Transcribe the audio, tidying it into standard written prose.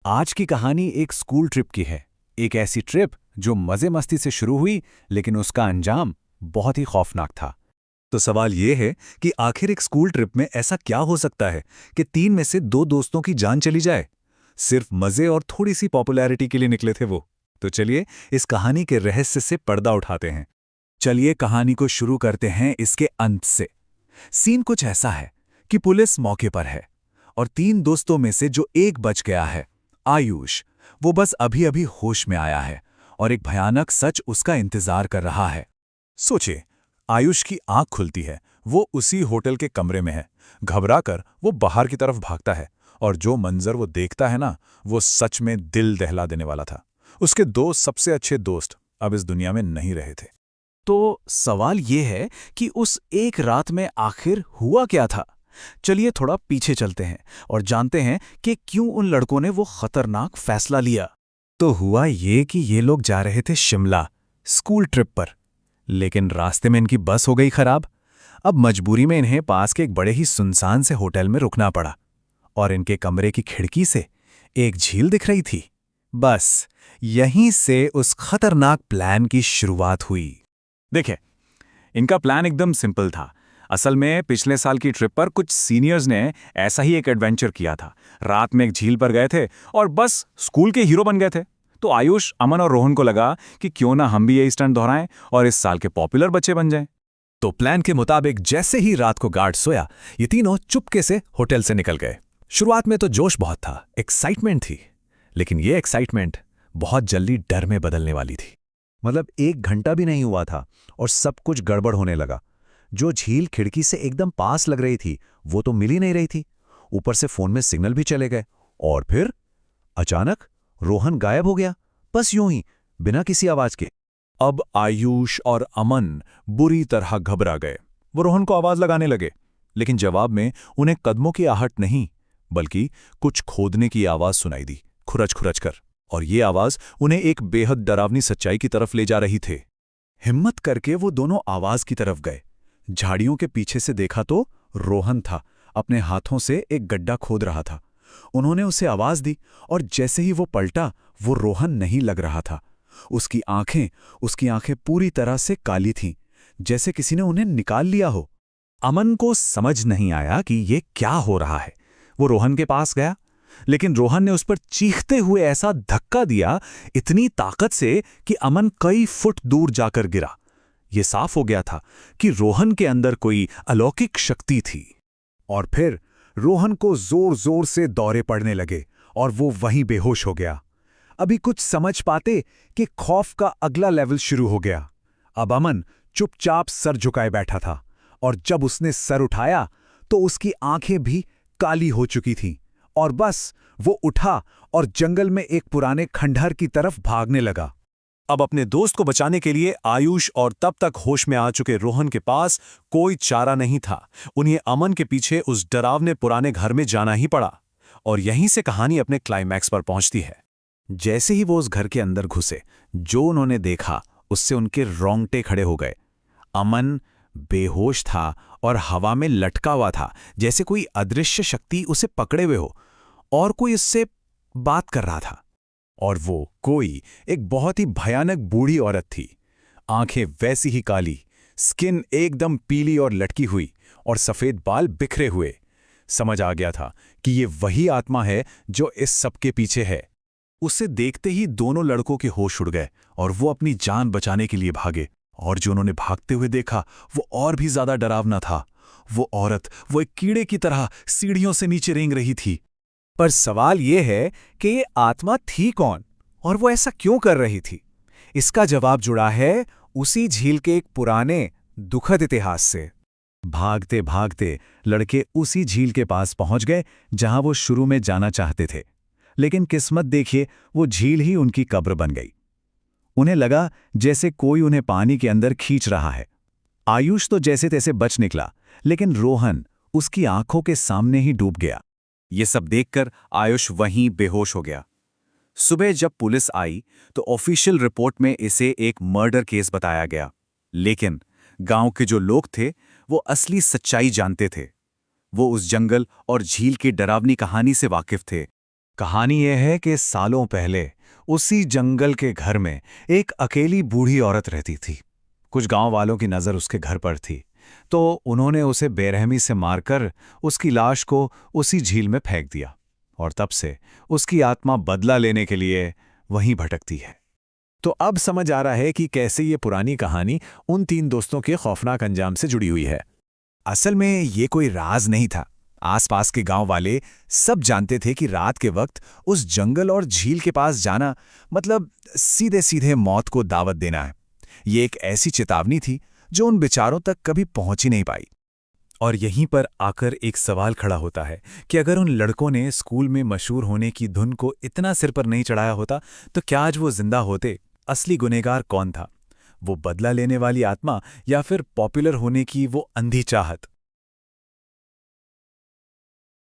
आज की कहानी एक स्कूल ट्रिप की है। एक ऐसी ट्रिप जो मजे मस्ती से शुरू हुई, लेकिन उसका अंजाम बहुत ही खौफनाक था। तो सवाल ये है कि आखिर एक स्कूल ट्रिप में ऐसा क्या हो सकता है कि 3 में से 2 दोस्तों की जान चली जाए। सिर्फ मजे और थोड़ी सी पॉपुलैरिटी के लिए निकले थे वो। तो चलिए इस कहानी के रहस्य से पर्दा उठाते हैं। चलिए कहानी को शुरू करते हैं इसके अंत से। सीन कुछ ऐसा है कि पुलिस मौके पर है और 3 दोस्तों में से जो एक बच गया है, आयुष, वो बस अभी अभी होश में आया है और एक भयानक सच उसका इंतजार कर रहा है। सोचिए, आयुष की आंख खुलती है। वो उसी होटल के कमरे में है। घबराकर वो बाहर की तरफ भागता है और जो मंजर वो देखता है ना, वो सच में दिल दहला देने वाला था। उसके 2 सबसे अच्छे दोस्त अब इस दुनिया में नहीं रहे थे। तो सवाल ये है कि उस एक रात में आखिर हुआ क्या था। चलिए थोड़ा पीछे चलते हैं और जानते हैं कि क्यों उन लड़कों ने वो खतरनाक फैसला लिया। तो हुआ ये कि ये लोग जा रहे थे शिमला स्कूल ट्रिप पर, लेकिन रास्ते में इनकी बस हो गई खराब। अब मजबूरी में इन्हें पास के एक बड़े ही सुनसान से होटल में रुकना पड़ा और इनके कमरे की खिड़की से एक झील दिख रही थी। बस यहीं से उस खतरनाक प्लान की शुरुआत हुई। देखिए, इनका प्लान एकदम सिंपल था। असल में पिछले साल की ट्रिप पर कुछ सीनियर्स ने ऐसा ही एक एडवेंचर किया था। रात में एक झील पर गए थे और बस स्कूल के हीरो बन गए थे। तो आयुष, अमन और रोहन को लगा कि क्यों ना हम भी ये स्टंट दोहराएं और इस साल के पॉपुलर बच्चे बन जाएं। तो प्लान के मुताबिक जैसे ही रात को गार्ड सोया, ये तीनों चुपके से होटल से निकल गए। शुरुआत में तो जोश बहुत था, एक्साइटमेंट थी, लेकिन ये एक्साइटमेंट बहुत जल्दी डर में बदलने वाली थी। मतलब 1 घंटा भी नहीं हुआ था और सब कुछ गड़बड़ होने लगा। जो झील खिड़की से एकदम पास लग रही थी, वो तो मिल ही नहीं रही थी। ऊपर से फोन में सिग्नल भी चले गए और फिर अचानक रोहन गायब हो गया, बस यूं ही, बिना किसी आवाज के। अब आयुष और अमन बुरी तरह घबरा गए। वो रोहन को आवाज लगाने लगे, लेकिन जवाब में उन्हें कदमों की आहट नहीं, बल्कि कुछ खोदने की आवाज सुनाई दी, खुरच खुरच कर। और ये आवाज उन्हें एक बेहद डरावनी सच्चाई की तरफ ले जा रही थे। हिम्मत करके वो दोनों आवाज की तरफ गए। झाड़ियों के पीछे से देखा तो रोहन था, अपने हाथों से एक गड्ढा खोद रहा था। उन्होंने उसे आवाज दी और जैसे ही वो पलटा, वो रोहन नहीं लग रहा था। उसकी आंखें पूरी तरह से काली थीं, जैसे किसी ने उन्हें निकाल लिया हो। अमन को समझ नहीं आया कि ये क्या हो रहा है। वो रोहन के पास गया, लेकिन रोहन ने उस पर चीखते हुए ऐसा धक्का दिया, इतनी ताकत से कि अमन कई फुट दूर जाकर गिरा। ये साफ हो गया था कि रोहन के अंदर कोई अलौकिक शक्ति थी। और फिर रोहन को जोर जोर से दौरे पड़ने लगे और वो वहीं बेहोश हो गया। अभी कुछ समझ पाते कि खौफ का अगला लेवल शुरू हो गया। अब अमन चुपचाप सर झुकाए बैठा था और जब उसने सर उठाया तो उसकी आंखें भी काली हो चुकी थीं और बस वो उठा और जंगल में एक पुराने खंडहर की तरफ भागने लगा। अब अपने दोस्त को बचाने के लिए आयुष और तब तक होश में आ चुके रोहन के पास कोई चारा नहीं था। उन्हें अमन के पीछे उस डरावने पुराने घर में जाना ही पड़ा। और यहीं से कहानी अपने क्लाइमैक्स पर पहुंचती है। जैसे ही वो उस घर के अंदर घुसे, जो उन्होंने देखा उससे उनके रोंगटे खड़े हो गए। अमन बेहोश था और हवा में लटका हुआ था, जैसे कोई अदृश्य शक्ति उसे पकड़े हुए हो और कोई उससे बात कर रहा था। और वो कोई एक बहुत ही भयानक बूढ़ी औरत थी। आंखें वैसी ही काली, स्किन एकदम पीली और लटकी हुई और सफेद बाल बिखरे हुए। समझ आ गया था कि ये वही आत्मा है जो इस सब के पीछे है। उसे देखते ही दोनों लड़कों के होश उड़ गए और वो अपनी जान बचाने के लिए भागे। और जो उन्होंने भागते हुए देखा वो और भी ज्यादा डरावना था। वो औरत, वो एक कीड़े की तरह सीढ़ियों से नीचे रेंग रही थी। पर सवाल ये है कि ये आत्मा थी कौन और वो ऐसा क्यों कर रही थी। इसका जवाब जुड़ा है उसी झील के एक पुराने दुखद इतिहास से। भागते भागते लड़के उसी झील के पास पहुंच गए जहां वो शुरू में जाना चाहते थे। लेकिन किस्मत देखिए, वो झील ही उनकी कब्र बन गई। उन्हें लगा जैसे कोई उन्हें पानी के अंदर खींच रहा है। आयुष तो जैसे तैसे बच निकला, लेकिन रोहन उसकी आंखों के सामने ही डूब गया। ये सब देखकर आयुष वहीं बेहोश हो गया। सुबह जब पुलिस आई तो ऑफिशियल रिपोर्ट में इसे एक मर्डर केस बताया गया, लेकिन गांव के जो लोग थे वो असली सच्चाई जानते थे। वो उस जंगल और झील की डरावनी कहानी से वाकिफ थे। कहानी यह है कि सालों पहले उसी जंगल के घर में एक अकेली बूढ़ी औरत रहती थी। कुछ गांव वालों की नज़र उसके घर पर थी, तो उन्होंने उसे बेरहमी से मारकर उसकी लाश को उसी झील में फेंक दिया, और तब से उसकी आत्मा बदला लेने के लिए वहीं भटकती है। तो अब समझ आ रहा है कि कैसे ये पुरानी कहानी उन 3 दोस्तों के खौफनाक अंजाम से जुड़ी हुई है। असल में ये कोई राज नहीं था। आसपास के गांव वाले सब जानते थे कि रात के वक्त उस जंगल और झील के पास जाना मतलब सीधे सीधे मौत को दावत देना है। ये एक ऐसी चेतावनी थी जो उन बेचारों तक कभी पहुंच ही नहीं पाई। और यहीं पर आकर एक सवाल खड़ा होता है कि अगर उन लड़कों ने स्कूल में मशहूर होने की धुन को इतना सिर पर नहीं चढ़ाया होता, तो क्या आज वो जिंदा होते? असली गुनहगार कौन था? वो बदला लेने वाली आत्मा या फिर पॉपुलर होने की वो अंधी चाहत?